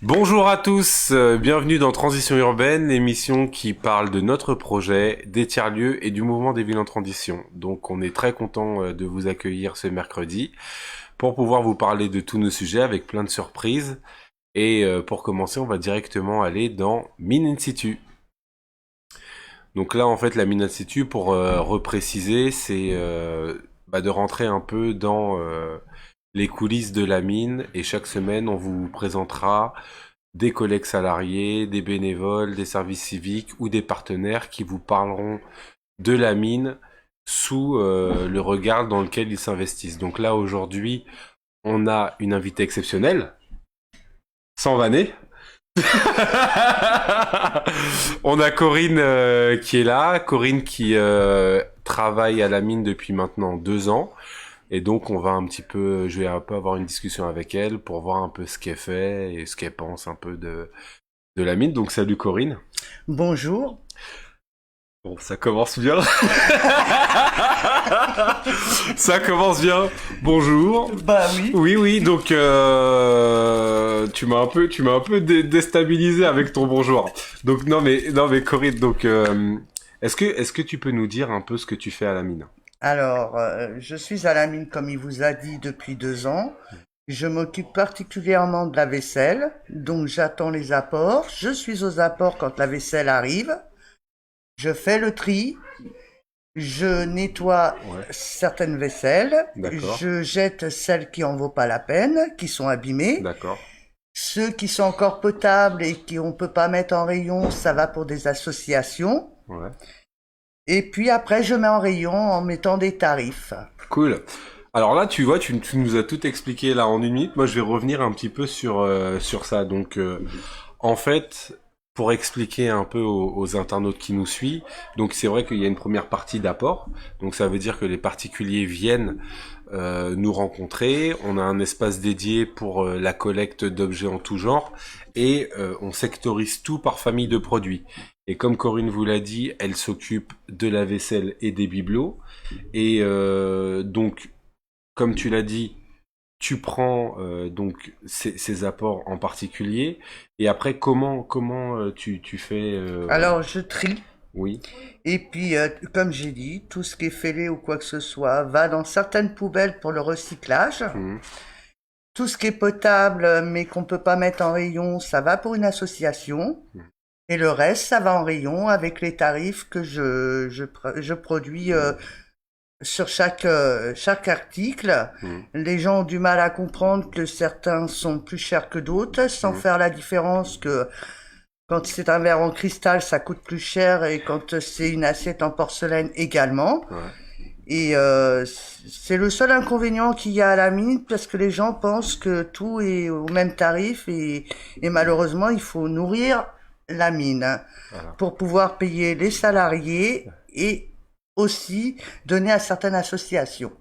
Bonjour à tous, bienvenue dans Transition Urbaine, l'émission qui parle de notre projet, des tiers-lieux et du mouvement des villes en transition. Donc on est très content de vous accueillir ce mercredi pour pouvoir vous parler de tous nos sujets avec plein de surprises. Et pour commencer, on va directement aller dans Mine in Situ. Donc là, en fait, la Mine in Situ, pour repréciser, c'est de rentrer un peu dans les coulisses de la mine. Et chaque semaine, on vous présentera des collègues salariés, des bénévoles, des services civiques ou des partenaires qui vous parleront de la mine sous le regard dans lequel ils s'investissent. Donc là, aujourd'hui, on a une invitée exceptionnelle, sans vanner. On a Corinne qui est là, Corinne qui travaille à la mine depuis maintenant 2 ans. Et donc je vais un peu avoir une discussion avec elle pour voir un peu ce qu'elle fait et ce qu'elle pense un peu de la mine. Donc salut Corinne. Bonjour. Bon, ça commence bien. Ça commence bien. Bonjour. Bah oui. Oui. Donc tu m'as un peu déstabilisé avec ton bonjour. Donc non mais Corinne. Donc est-ce que tu peux nous dire un peu ce que tu fais à la mine? Alors, je suis à la mine, comme il vous a dit, depuis 2 ans. Je m'occupe particulièrement de la vaisselle, donc j'attends les apports. Je suis aux apports quand la vaisselle arrive. Je fais le tri. Je nettoie certaines vaisselles. D'accord. Je jette celles qui en vaut pas la peine, qui sont abîmées. D'accord. Ceux qui sont encore potables et qu'on peut pas mettre en rayon, ça va pour des associations. Ouais. Et puis après, je mets en rayon en mettant des tarifs. Cool. Alors là, tu vois, tu nous as tout expliqué là en 1 minute. Moi, je vais revenir un petit peu sur ça. Donc, en fait, pour expliquer un peu aux internautes qui nous suivent, donc c'est vrai qu'il y a une première partie d'apport. Donc ça veut dire que les particuliers viennent nous rencontrer. On a un espace dédié pour la collecte d'objets en tout genre et on sectorise tout par famille de produits. Et comme Corinne vous l'a dit, elle s'occupe de la vaisselle et des bibelots. Et donc, comme tu l'as dit, tu prends donc ces apports en particulier. Et après, comment tu fais Alors, je trie. Oui. Et puis, comme j'ai dit, tout ce qui est fêlé ou quoi que ce soit va dans certaines poubelles pour le recyclage. Mmh. Tout ce qui est potable, mais qu'on peut pas mettre en rayon, ça va pour une association. Et le reste, ça va en rayon avec les tarifs que je produis sur chaque article. Les gens ont du mal à comprendre que certains sont plus chers que d'autres, sans faire la différence que quand c'est un verre en cristal, ça coûte plus cher, et quand c'est une assiette en porcelaine également. Ouais. Et c'est le seul inconvénient qu'il y a à la mine, parce que les gens pensent que tout est au même tarif, et malheureusement, il faut nourrir la mine pour pouvoir payer les salariés et aussi donner à certaines associations.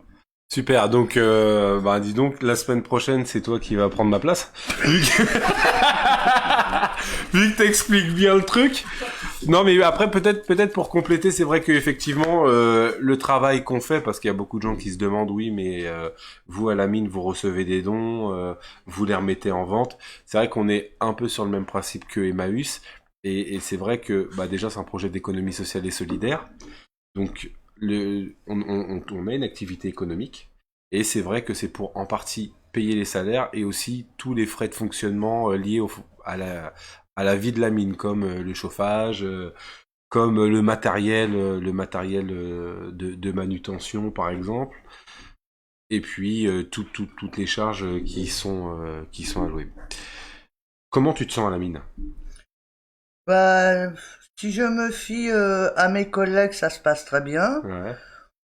Super, donc dis donc, la semaine prochaine, c'est toi qui vas prendre ma place. Vu que t'expliques bien le truc. Non, mais après, peut-être pour compléter, c'est vrai qu'effectivement, le travail qu'on fait, parce qu'il y a beaucoup de gens qui se demandent, oui, mais vous, à la mine, vous recevez des dons, vous les remettez en vente. C'est vrai qu'on est un peu sur le même principe que Emmaüs. Et c'est vrai que déjà, c'est un projet d'économie sociale et solidaire. Donc, on a une activité économique. Et c'est vrai que c'est pour, en partie, payer les salaires et aussi tous les frais de fonctionnement liés à la vie de la mine, comme le chauffage, comme le matériel de manutention, par exemple, et puis toutes les charges qui sont allouées. Comment tu te sens à la mine? Bah, si je me fie à mes collègues, ça se passe très bien. Ouais.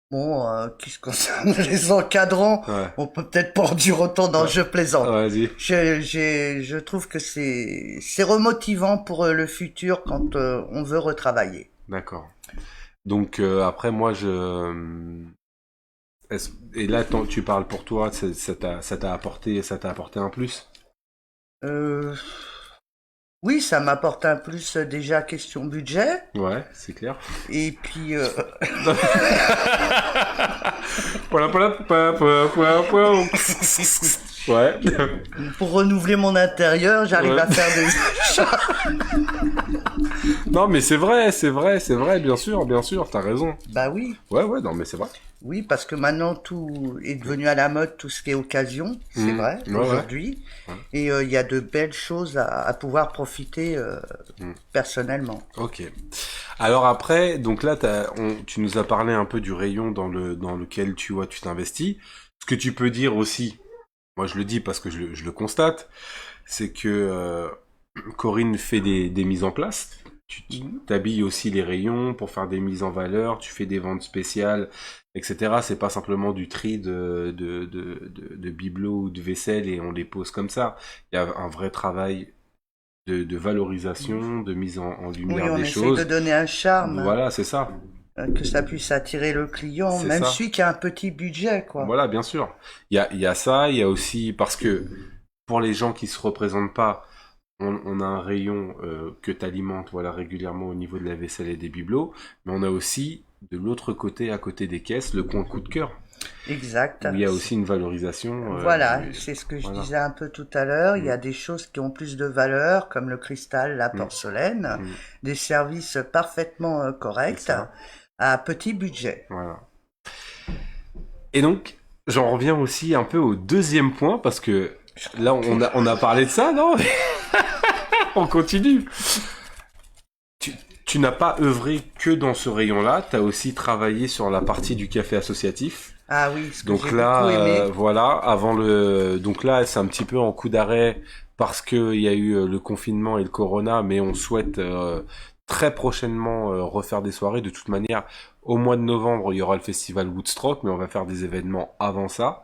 Bon, qui se concerne les encadrants, on peut peut-être pas en dire autant dans le jeu plaisant. Vas-y. Je trouve que c'est remotivant pour le futur quand on veut retravailler. D'accord. Donc après moi et là tu parles pour toi, ça t'a apporté un plus? Oui, ça m'apporte un plus déjà question budget. Ouais, c'est clair. Et puis Ouais. Pour renouveler mon intérieur, j'arrive Ouais. à faire des achats. Non, mais c'est vrai, bien sûr, t'as raison. Bah oui, Ouais, ouais, non, mais c'est vrai. oui, parce que maintenant tout est devenu à la mode, tout ce qui est occasion, c'est vrai, Ouais, ouais. aujourd'hui. Ouais. Et il y a de belles choses à pouvoir profiter Mm. personnellement. Ok. Alors après, donc là, tu nous as parlé un peu du rayon dans lequel tu t'investis. Ce que tu peux dire aussi, moi je le dis parce que je le constate, c'est que Corinne fait des mises en place. Tu Mhm. t'habilles aussi les rayons pour faire des mises en valeur, tu fais des ventes spéciales, etc. C'est pas simplement du tri de bibelots ou de vaisselle et on les pose comme ça. Il y a un vrai travail de valorisation, de mise en Oui, lumière on des essaye de choses. donner un charme, Voilà, c'est ça. que ça puisse attirer le client, C'est même ça. celui qui a un petit budget, quoi. Voilà, bien sûr. Il y a ça, il y a aussi, parce que pour les gens qui se représentent pas, on a un rayon que tu alimentes voilà, régulièrement au niveau de la vaisselle et des bibelots, mais on a aussi, de l'autre côté, à côté des caisses, le coin coup de cœur, Exact. où il y a aussi une valorisation Voilà, c'est ce que je Voilà. disais un peu tout à l'heure. Il y Mm, a des choses qui ont plus de valeur, comme le cristal, la mm, porcelaine, mm. des services parfaitement C'est corrects ça. à petit budget. Voilà. Et donc, j'en reviens aussi un peu au deuxième point, parce que là, on a parlé de ça, non? On continue. Tu n'as pas œuvré que dans ce rayon-là, tu as aussi travaillé sur la partie du café associatif. Ah oui, ce que Donc j'ai beaucoup là, aimé. voilà, donc là, c'est un petit peu en coup d'arrêt parce que il y a eu le confinement et le corona, mais on souhaite très prochainement refaire des soirées. De toute manière, au mois de novembre, il y aura le festival Woodstock, mais on va faire des événements avant ça.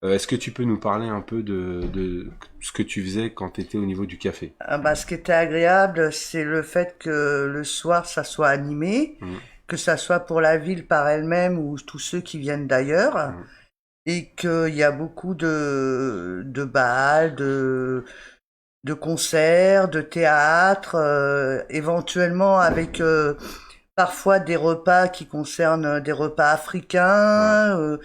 Est-ce que tu peux nous parler un peu de ce que tu faisais quand tu étais au niveau du café? Ah bah, ce qui était agréable, c'est le fait que le soir, ça soit animé, Mm, que ça soit pour la ville par elle-même ou tous ceux qui viennent d'ailleurs, mm, et qu'il y a beaucoup de bals, de concerts, de théâtres, éventuellement avec parfois des repas qui concernent des repas ouais. africains,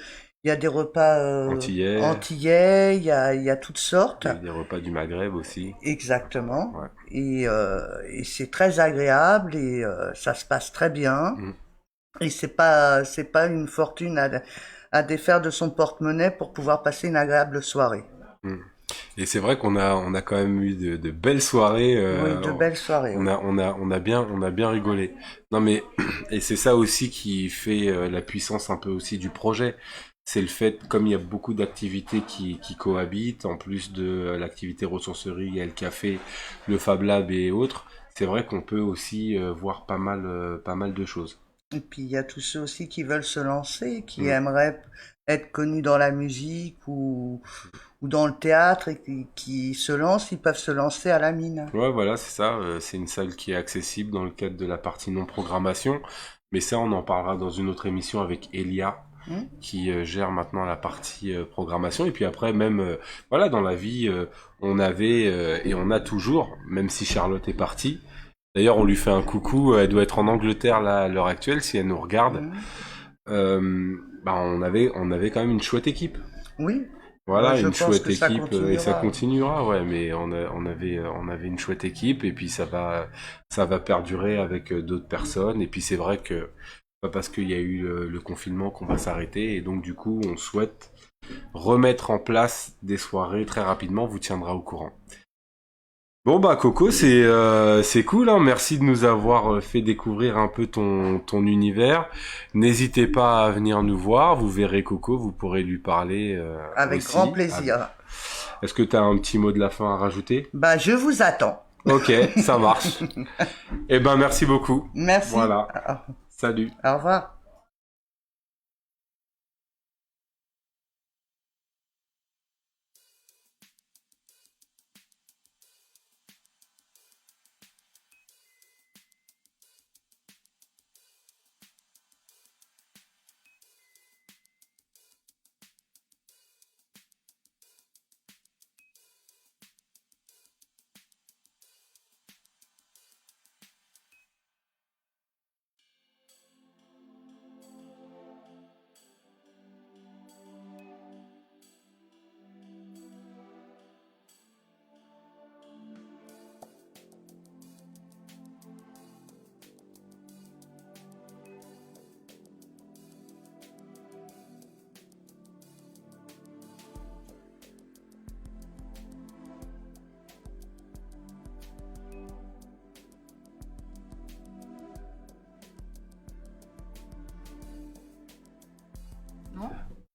il y a des repas Antillais, antillais, il y a toutes sortes. des repas du Maghreb aussi. Exactement. Ouais. Et c'est très agréable et ça se passe très bien. Mm, Et c'est pas une fortune à défaire de son porte-monnaie pour pouvoir passer une agréable soirée. mm. Et c'est vrai on a quand même eu de belles soirées. Oui, de belles soirées, oui. On a bien rigolé. Non mais et c'est ça aussi qui fait la puissance un peu aussi du projet. C'est le fait, comme il y a beaucoup d'activités qui cohabitent, en plus de l'activité ressourcerie, il y a le café, le Fab Lab et autres. C'est vrai qu'on peut aussi voir pas mal de choses. Et puis il y a tous ceux aussi qui veulent se lancer, qui Mm. aimeraient être connus dans la musique ou dans le théâtre et qui se lancent, ils peuvent se lancer à la mine. Ouais, voilà, c'est ça. C'est une salle qui est accessible dans le cadre de la partie non programmation. Mais ça, on en parlera dans une autre émission avec Elia, Hmm. qui gère maintenant la partie programmation. Et puis après, même, voilà, dans la vie, on avait et on a toujours, même si Charlotte est partie. D'ailleurs, on lui fait un coucou. Elle doit être en Angleterre là à l'heure actuelle, si elle nous regarde. Hmm. Bah, on avait quand même une chouette équipe. Oui, moi Voilà, je une pense chouette que ça équipe et ça continuera. continuera, ouais. Mais on avait une chouette équipe et puis ça va perdurer avec d'autres personnes. Et puis c'est vrai que pas parce qu'il y a eu le confinement qu'on va s'arrêter et donc du coup on souhaite remettre en place des soirées très rapidement. On vous tiendra au courant. Bon bah Coco, c'est cool, hein. Merci de nous avoir fait découvrir un peu ton univers. N'hésitez pas à venir nous voir. Vous verrez Coco, vous pourrez lui parler Avec grand aussi. Ah, plaisir. est-ce que tu as un petit mot de la fin à rajouter? Bah, je vous attends. Ok, ça marche. Eh ben merci beaucoup. Merci. Voilà. Salut. Au revoir.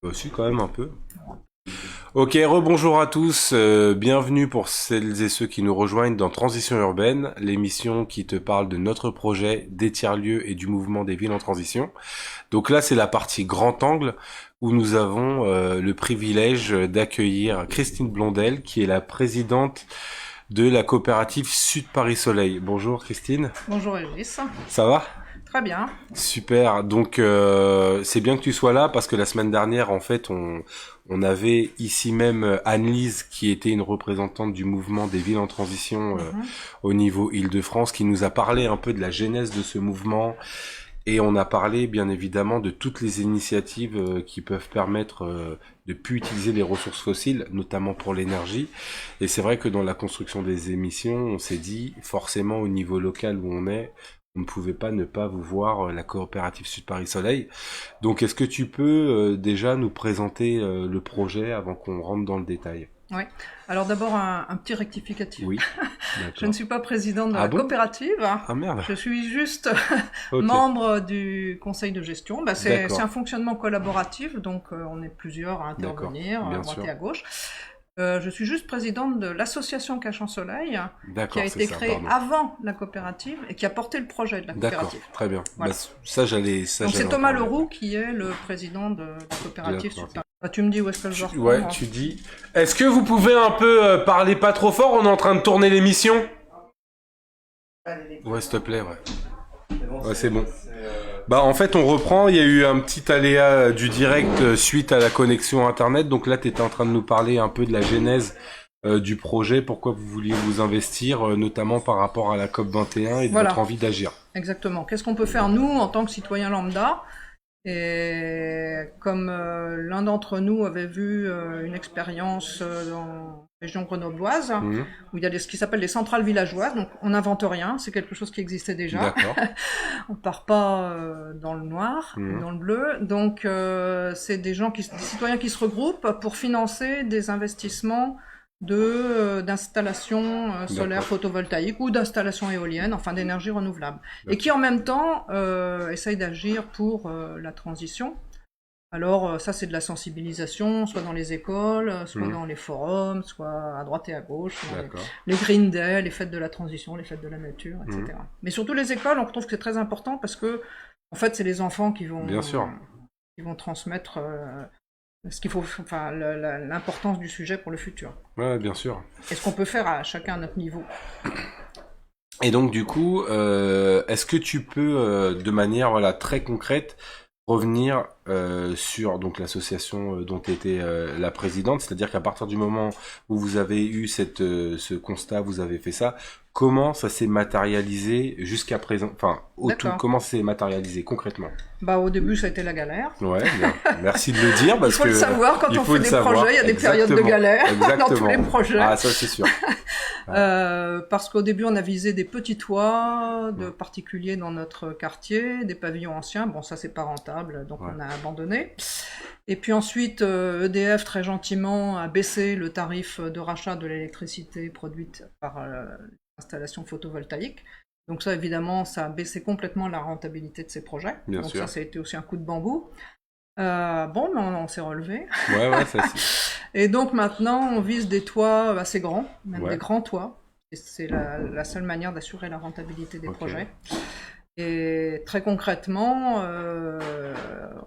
Aussi, quand même un peu. Ok, rebonjour à tous, bienvenue pour celles et ceux qui nous rejoignent dans Transition Urbaine, l'émission qui te parle de notre projet des tiers-lieux et du mouvement des villes en transition. Donc là, c'est la partie grand angle où nous avons le privilège d'accueillir Christine Blondel, qui est la présidente de la coopérative Sud Paris Soleil. Bonjour Christine. Bonjour Régis. Ça va ? Très bien. Super. Donc c'est bien que tu sois là parce que la semaine dernière, en fait, on avait ici même Anne-Lise qui était une représentante du mouvement des villes en transition au niveau Île-de-France qui nous a parlé un peu de la genèse de ce mouvement et on a parlé bien évidemment de toutes les initiatives qui peuvent permettre de plus utiliser les ressources fossiles, notamment pour l'énergie. Et c'est vrai que dans la construction des émissions, on s'est dit forcément au niveau local où on est, on ne pouvait pas ne pas vous voir la coopérative Sud Paris Soleil. Donc, est-ce que tu peux déjà nous présenter le projet avant qu'on rentre dans le détail ? Oui. Alors d'abord, un petit rectificatif. Oui. Je ne suis pas présidente de la coopérative. Ah merde. Je suis juste membre du conseil de gestion. C'est un fonctionnement collaboratif, donc on est plusieurs à intervenir, à droite et à gauche. Je suis juste présidente de l'association Cachan Soleil, qui a été créée avant la coopérative et qui a porté le projet de la coopérative. D'accord, très bien. Voilà. Donc c'est Thomas Leroux qui est le président de la coopérative. Tu me dis où est-ce que je dois reprendre ? Ouais, tu dis. Est-ce que vous pouvez un peu parler pas trop fort ? On est en train de tourner l'émission. Ouais, s'il te plaît, ouais. Ouais, c'est bon. Bah en fait on reprend, il y a eu un petit aléa du direct suite à la connexion internet, donc là tu étais en train de nous parler un peu de la genèse du projet, pourquoi vous vouliez vous investir, notamment par rapport à la COP21 et de votre envie d'agir. Exactement, qu'est-ce qu'on peut faire nous en tant que citoyens lambda ? Et comme l'un d'entre nous avait vu une expérience dans la région grenobloise, où il y a ce qui s'appelle les centrales villageoises, donc on n'invente rien, c'est quelque chose qui existait déjà. D'accord. On part pas dans le noir, dans le bleu, donc c'est des citoyens qui se regroupent pour financer des investissements d'installations solaires photovoltaïques ou d'installations éoliennes, enfin d'énergie renouvelable. Et qui en même temps essayent d'agir pour la transition. Alors ça c'est de la sensibilisation, soit dans les écoles, soit dans les forums, soit à droite et à gauche, les Green Day, les fêtes de la transition, les fêtes de la nature, etc. Mais surtout les écoles, on trouve que c'est très important parce que en fait c'est les enfants qui vont transmettre ce qu'il faut, enfin, l'importance du sujet pour le futur. Ouais, bien sûr. Et ce qu'on peut faire à chacun à notre niveau. Et donc, du coup, est-ce que tu peux, de manière très concrète, revenir sur donc l'association dont tu étais la présidente, c'est-à-dire qu'à partir du moment où vous avez eu ce constat, vous avez fait ça, comment ça s'est matérialisé jusqu'à présent, enfin comment ça s'est matérialisé concrètement ? Au début ça a été la galère. Ouais, merci de le dire parce que il faut le savoir quand on fait des projets, il y a des périodes de galère dans tous les projets. Ah ça c'est sûr. Parce qu'au début on a visé des petits toits de particuliers dans notre quartier, des pavillons anciens, bon ça c'est pas rentable donc on a abandonné. Et puis ensuite EDF très gentiment a baissé le tarif de rachat de l'électricité produite par installation photovoltaïque. Donc ça, évidemment, ça a baissé complètement la rentabilité de ces projets. Bien donc sûr. Ça a été aussi un coup de bambou. Bon, mais on s'est relevé. Ouais, ça c'est... Et donc maintenant, on vise des toits assez grands, même des grands toits. Et c'est la seule manière d'assurer la rentabilité des projets. Et très concrètement,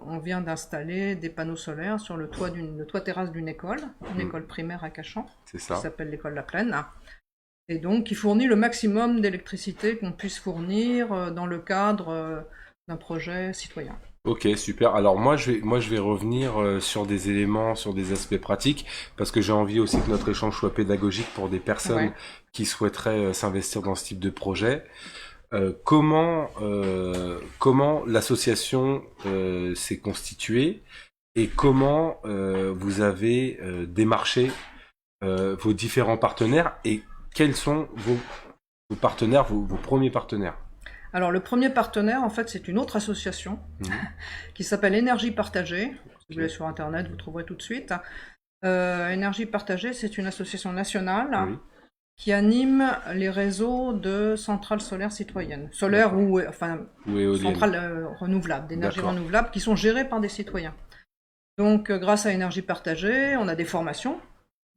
on vient d'installer des panneaux solaires sur le toit terrasse d'une école, une école primaire à Cachan, qui s'appelle l'école La Plaine. Et donc, qui fournit le maximum d'électricité qu'on puisse fournir dans le cadre d'un projet citoyen. Ok, super. Alors moi je vais revenir sur des éléments, sur des aspects pratiques, parce que j'ai envie aussi que notre échange soit pédagogique pour des personnes qui souhaiteraient s'investir dans ce type de projet. Comment l'association s'est constituée et comment vous avez démarché vos différents partenaires et quels sont vos partenaires, vos premiers partenaires? Alors le premier partenaire, en fait, c'est une autre association qui s'appelle Énergie Partagée. Si vous allez sur Internet, vous trouverez tout de suite. Énergie Partagée, c'est une association nationale qui anime les réseaux de centrales solaires citoyennes. Solaires ou centrales renouvelables, d'énergie renouvelable, qui sont gérées par des citoyens. Donc, grâce à Énergie Partagée, on a des formations.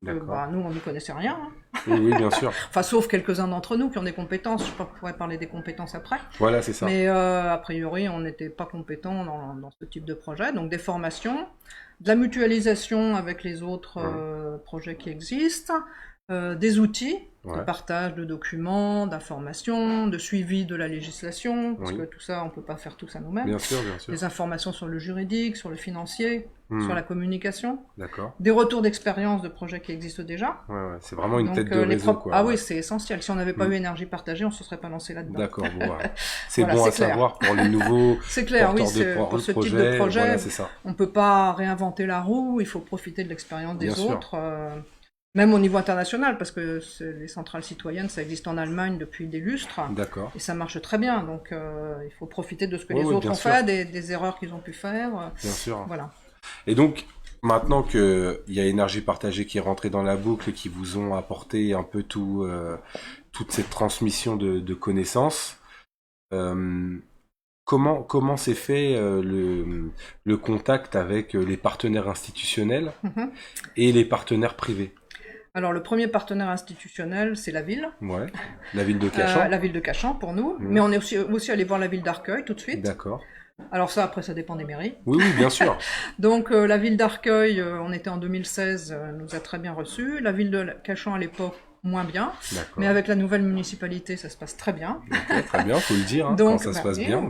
D'accord. Nous, on n'y connaissait rien. Hein. Oui, bien sûr. Enfin, sauf quelques-uns d'entre nous qui ont des compétences. Je pourrais parler des compétences après. Voilà, c'est ça. Mais a priori, on n'était pas compétents dans ce type de projet. Donc, des formations, de la mutualisation avec les autres projets qui existent, des outils de partage de documents, d'informations, de suivi de la législation, parce que tout ça, on ne peut pas faire tout ça nous-mêmes. Bien sûr, bien sûr. Des informations sur le juridique, sur le financier, sur la communication. D'accord. Des retours d'expérience de projets qui existent déjà. Ouais, c'est vraiment une tête de réseau, quoi. Ah oui, c'est essentiel. Si on n'avait pas eu Énergie Partagée, on ne se serait pas lancé là-dedans. D'accord, bon, c'est voilà, bon à clair. savoir pour les nouveaux c'est clair, porteurs pour ce projet, type de projet, voilà, c'est ça. on ne peut pas réinventer la roue, il faut profiter de l'expérience des Bien autres. Même au niveau international, parce que les centrales citoyennes, ça existe en Allemagne depuis des lustres. D'accord. Et ça marche très bien. Donc, il faut profiter de ce que les autres ont fait, des erreurs qu'ils ont pu faire. Bien sûr. Voilà. Et donc, maintenant qu'il y a Énergie Partagée qui est rentrée dans la boucle et qui vous ont apporté un peu toute cette transmission de connaissances, comment s'est fait le contact avec les partenaires institutionnels et les partenaires privés? Alors, le premier partenaire institutionnel, c'est la ville. Ouais, la ville de Cachan. La ville de Cachan, pour nous. Mais on est aussi allé voir la ville d'Arcueil tout de suite. D'accord. Alors ça, après, ça dépend des mairies. Oui, bien sûr. Donc, la ville d'Arcueil, on était en 2016, nous a très bien reçus. La ville de Cachan, à l'époque, moins bien. Mais avec la nouvelle municipalité, ça se passe très bien. Okay, très bien, faut le dire, hein, donc, quand ça se passe bien sûr.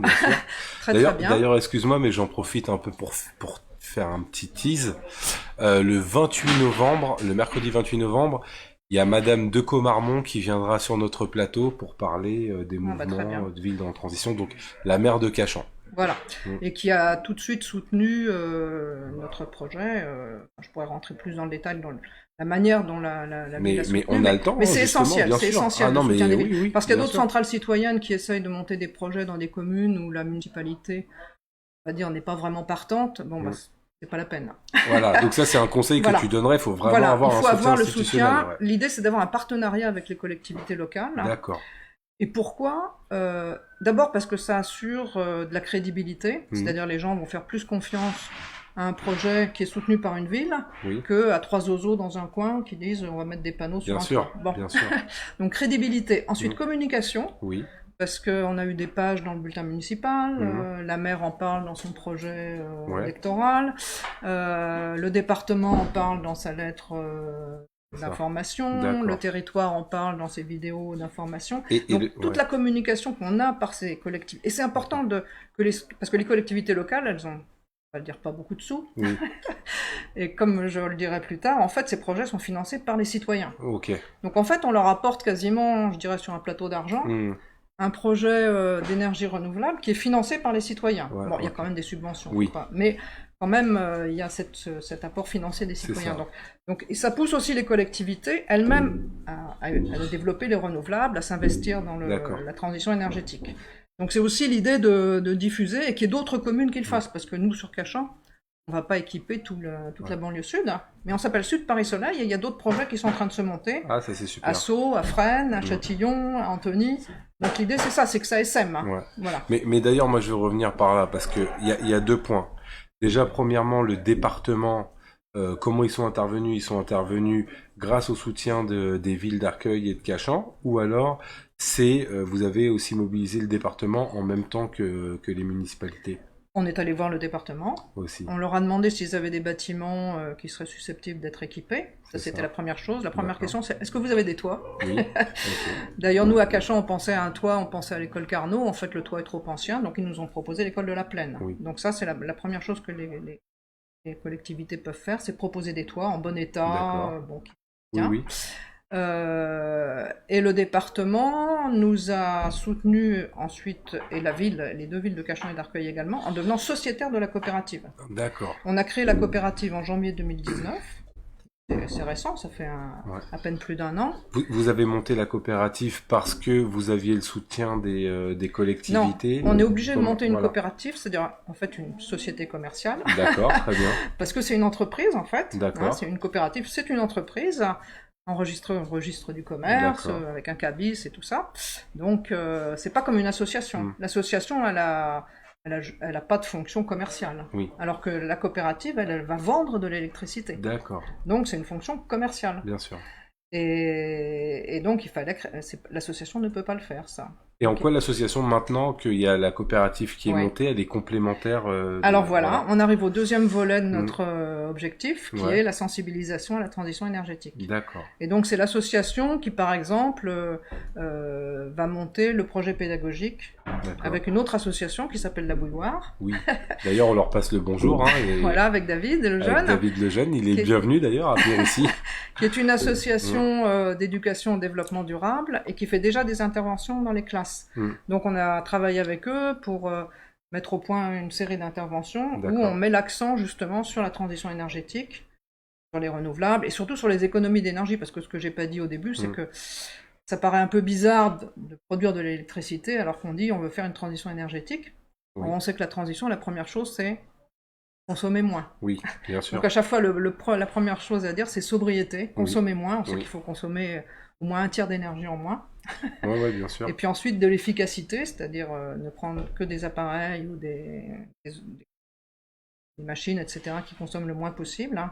très bien. D'ailleurs, excuse-moi, mais j'en profite un peu pour faire un petit tease. Le 28 novembre, le mercredi 28 novembre, il y a Madame Decaux-Marmont qui viendra sur notre plateau pour parler des mouvements de ville en transition, donc la maire de Cachan. Voilà, et qui a tout de suite soutenu notre projet. Je pourrais rentrer plus dans le détail dans la manière dont la ville a soutenu. Mais on a le temps, mais c'est essentiel, c'est essentiel de soutien des villes. Parce qu'il y a d'autres centrales citoyennes qui essayent de monter des projets dans des communes où la municipalité, on va dire, n'est pas vraiment partante. Bon, bah, c'est pas la peine. Voilà, donc ça c'est un conseil que tu donnerais, il faut vraiment avoir un soutien institutionnel. Il faut avoir le soutien. L'idée c'est d'avoir un partenariat avec les collectivités locales. D'accord. Et pourquoi D'abord parce que ça assure de la crédibilité, c'est-à-dire les gens vont faire plus confiance à un projet qui est soutenu par une ville que à trois zozos dans un coin qui disent on va mettre des panneaux sur un toit. Bien sûr. Donc crédibilité. Ensuite communication. Oui. Parce qu'on a eu des pages dans le bulletin municipal, la maire en parle dans son projet électoral, le département en parle dans sa lettre d'information, le territoire en parle dans ses vidéos d'information. Donc toute la communication qu'on a par ces collectivités. Et c'est important parce que les collectivités locales, elles ont, on va le dire, pas beaucoup de sous. Oui. Et comme je le dirai plus tard, en fait, ces projets sont financés par les citoyens. Okay. Donc en fait, on leur apporte quasiment, je dirais, sur un plateau d'argent, un projet d'énergie renouvelable qui est financé par les citoyens. Bon, il y a quand même des subventions, mais quand même, il y a cet apport financier des citoyens. Donc, et ça pousse aussi les collectivités elles-mêmes à développer les renouvelables, à s'investir dans la transition énergétique. Donc c'est aussi l'idée de diffuser et qu'il y ait d'autres communes qui le fassent, parce que nous, sur Cachan, on ne va pas équiper toute la banlieue sud, mais on s'appelle Sud Paris Soleil, et il y a d'autres projets qui sont en train de se monter. Ah, ça c'est super. À Sceaux, à Fresnes, à Châtillon, à Antony. Donc l'idée c'est ça, c'est que ça essaime. Voilà. Mais d'ailleurs, moi je veux revenir par là, parce qu'il y a 2 points. Déjà, premièrement, le département, comment ils sont intervenus? Ils sont intervenus grâce au soutien des villes d'Arcueil et de Cachan, ou alors vous avez aussi mobilisé le département en même temps que les municipalités? On est allé voir le département. Aussi. On leur a demandé s'ils avaient des bâtiments qui seraient susceptibles d'être équipés. Ça, c'était la première chose. La première question, c'est est-ce que vous avez des toits? Oui. D'ailleurs, nous, à Cachan, on pensait à un toit, on pensait à l'école Carnot. En fait, le toit est trop ancien, donc ils nous ont proposé l'école de la Plaine. Donc ça, c'est la première chose que les collectivités peuvent faire, c'est proposer des toits en bon état. Oui. Et le département nous a soutenus ensuite, et la ville, les 2 villes de Cachan et d'Arcueil également, en devenant sociétaire de la coopérative. D'accord. On a créé la coopérative en janvier 2019. C'est récent, ça fait à peine plus d'1 an. Vous avez monté la coopérative parce que vous aviez le soutien des collectivités? Non, on est obligé de monter une coopérative, c'est-à-dire en fait une société commerciale. D'accord, très bien. Parce que c'est une entreprise en fait. D'accord. C'est une coopérative, c'est une entreprise enregistrée au registre du commerce, avec un cabis et tout ça. Donc c'est pas comme une association. L'association, elle a elle a pas de fonction commerciale. Oui. Alors que la coopérative, elle va vendre de l'électricité. D'accord. Donc c'est une fonction commerciale. Bien sûr. Et donc l'association ne peut pas le faire, ça. Et en quoi l'association, maintenant qu'il y a la coopérative qui est montée, elle est complémentaire Alors voilà, on arrive au deuxième volet de notre objectif, qui est la sensibilisation à la transition énergétique. D'accord. Et donc c'est l'association qui, par exemple, va monter le projet pédagogique avec une autre association qui s'appelle La Bouilloire. Oui, d'ailleurs on leur passe le bonjour. Voilà, avec David Lejeune. David Lejeune, il est bienvenu d'ailleurs à venir ici. Qui est une association d'éducation au développement durable et qui fait déjà des interventions dans les classes. Donc on a travaillé avec eux pour mettre au point une série d'interventions où on met l'accent justement sur la transition énergétique, sur les renouvelables et surtout sur les économies d'énergie, parce que ce que j'ai pas dit au début, c'est que ça paraît un peu bizarre de produire de l'électricité alors qu'on dit on veut faire une transition énergétique. Alors, on sait que la transition, la première chose, c'est consommer moins. Oui, bien sûr. Donc à chaque fois, la première chose à dire, c'est sobriété, consommer moins. On sait qu'il faut consommer au moins un tiers d'énergie en moins. Oui, bien sûr. Et puis ensuite de l'efficacité, c'est-à-dire ne prendre que des appareils ou des machines, etc., qui consomment le moins possible.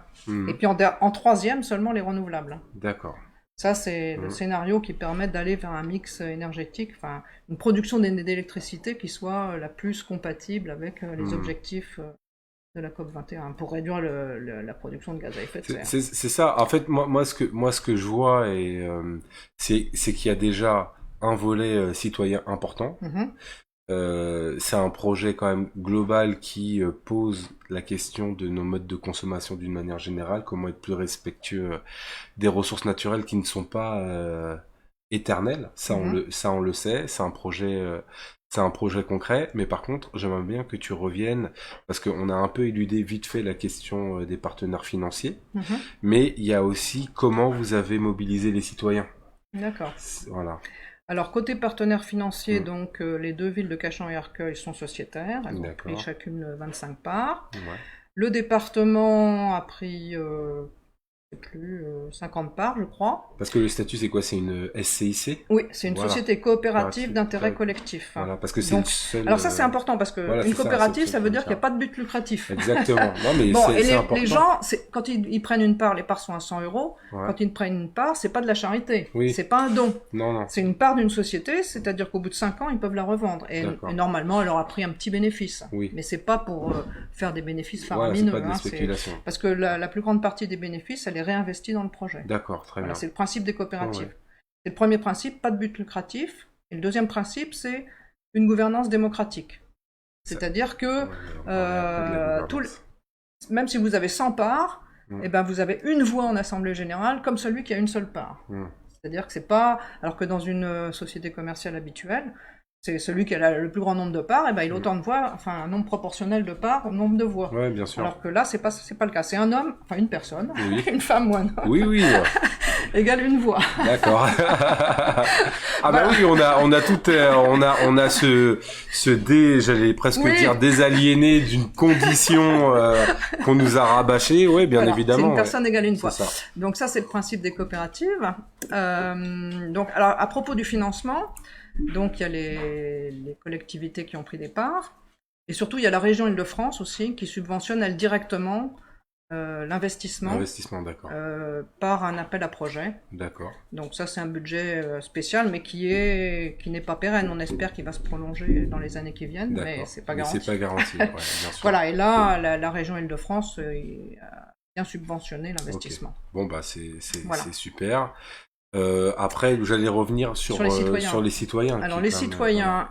Et puis en troisième, seulement les renouvelables. D'accord. Ça, c'est le scénario qui permet d'aller vers un mix énergétique, enfin une production d'électricité qui soit la plus compatible avec les objectifs de la COP21 pour réduire la production de gaz à effet de serre. C'est ça. En fait, moi, ce que je vois, c'est qu'il y a déjà un volet citoyen important. C'est un projet quand même global qui pose la question de nos modes de consommation d'une manière générale, comment être plus respectueux des ressources naturelles qui ne sont pas éternelles. Ça, on le sait. C'est un projet concret, mais par contre, j'aimerais bien que tu reviennes, parce qu'on a un peu éludé vite fait la question des partenaires financiers, mais il y a aussi comment vous avez mobilisé les citoyens. D'accord. Voilà. Alors, côté partenaires financiers, donc les deux villes de Cachan et Arcueil sont sociétaires, elles ont pris chacune 25 parts. Le département a pris... plus 50 parts, je crois. Parce que le statut, c'est quoi? C'est une SCIC? Oui, c'est une société coopérative d'intérêt collectif. Voilà, parce que c'est une seule... Alors ça, c'est important, parce que une coopérative, ça veut dire qu'il n'y a pas de but lucratif. Exactement. Non, mais c'est important. Les gens, quand ils prennent une part, les parts sont à 100 €. Quand ils prennent une part, c'est pas de la charité. C'est pas un don. Non. C'est une part d'une société, c'est-à-dire qu'au bout de 5 ans, ils peuvent la revendre. Et normalement, elle aura pris un petit bénéfice. Mais c'est pas pour faire des bénéfices faramineux. C'est pas de la spéculation. Parce que la plus grande partie des bénéfices, elle est réinvestie dans le projet. D'accord, très bien. C'est le principe des coopératives. C'est le premier principe, pas de but lucratif. Et le deuxième principe, c'est une gouvernance démocratique. C'est-à-dire que même si vous avez 100 parts, eh ben vous avez une voix en assemblée générale comme celui qui a une seule part. C'est-à-dire que c'est pas... Alors que dans une société commerciale habituelle, c'est celui qui a le plus grand nombre de parts, et ben il a autant de voix, enfin un nombre proportionnel de parts au nombre de voix. Oui, bien sûr. Alors que là, c'est pas le cas. C'est un homme, enfin une personne, une femme ou un homme. Oui. Égale une voix. D'accord. Bah oui, on a j'allais presque dire désaliéné d'une condition qu'on nous a rabâchée. Oui, bien évidemment. C'est une personne égale une voix. Ça. Donc ça, c'est le principe des coopératives. Donc alors à propos du financement. Donc il y a les collectivités qui ont pris des parts, et surtout il y a la région Île-de-France aussi qui subventionne elle directement l'investissement par un appel à projet. D'accord. Donc ça c'est un budget spécial, mais qui n'est pas pérenne. On espère qu'il va se prolonger dans les années qui viennent, mais c'est pas garanti. C'est pas garanti. Bien sûr. Voilà, et là la région Île-de-France a bien subventionné l'investissement. Bon bah c'est super. Après, j'allais revenir sur les citoyens. Alors les citoyens,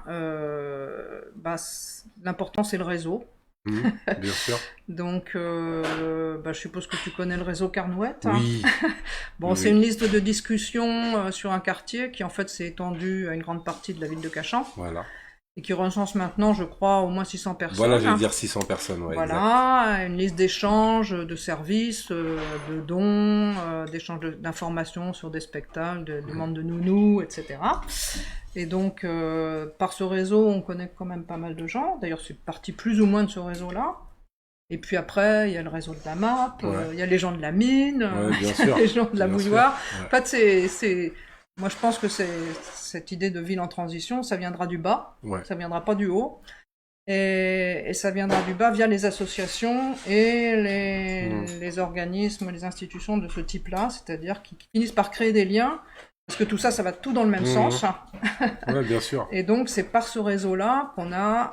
l'important c'est le réseau. Bien sûr. Donc, je suppose que tu connais le réseau Carnouette. Oui. C'est une liste de discussion sur un quartier qui en fait s'est étendue à une grande partie de la ville de Cachan. Voilà. Et qui recense maintenant, je crois, au moins 600 personnes. Voilà, j'allais dire 600 personnes, ouais. Voilà, exact. Une liste d'échanges, de services, de dons, d'échanges d'informations sur des spectacles, de demandes de nounous, etc. Et donc, par ce réseau, on connaît quand même pas mal de gens. D'ailleurs, c'est parti plus ou moins de ce réseau-là. Et puis après, il y a le réseau de la MAP, il y a les gens de la mine, les gens de la Bouilloire. En fait, moi, je pense que cette idée de ville en transition, ça viendra du bas, ça viendra pas du haut. Et ça viendra du bas via les associations et les organismes, les institutions de ce type-là, c'est-à-dire qui finissent par créer des liens, parce que tout ça, ça va tout dans le même sens. Ouais, bien sûr. Et donc, c'est par ce réseau-là qu'on a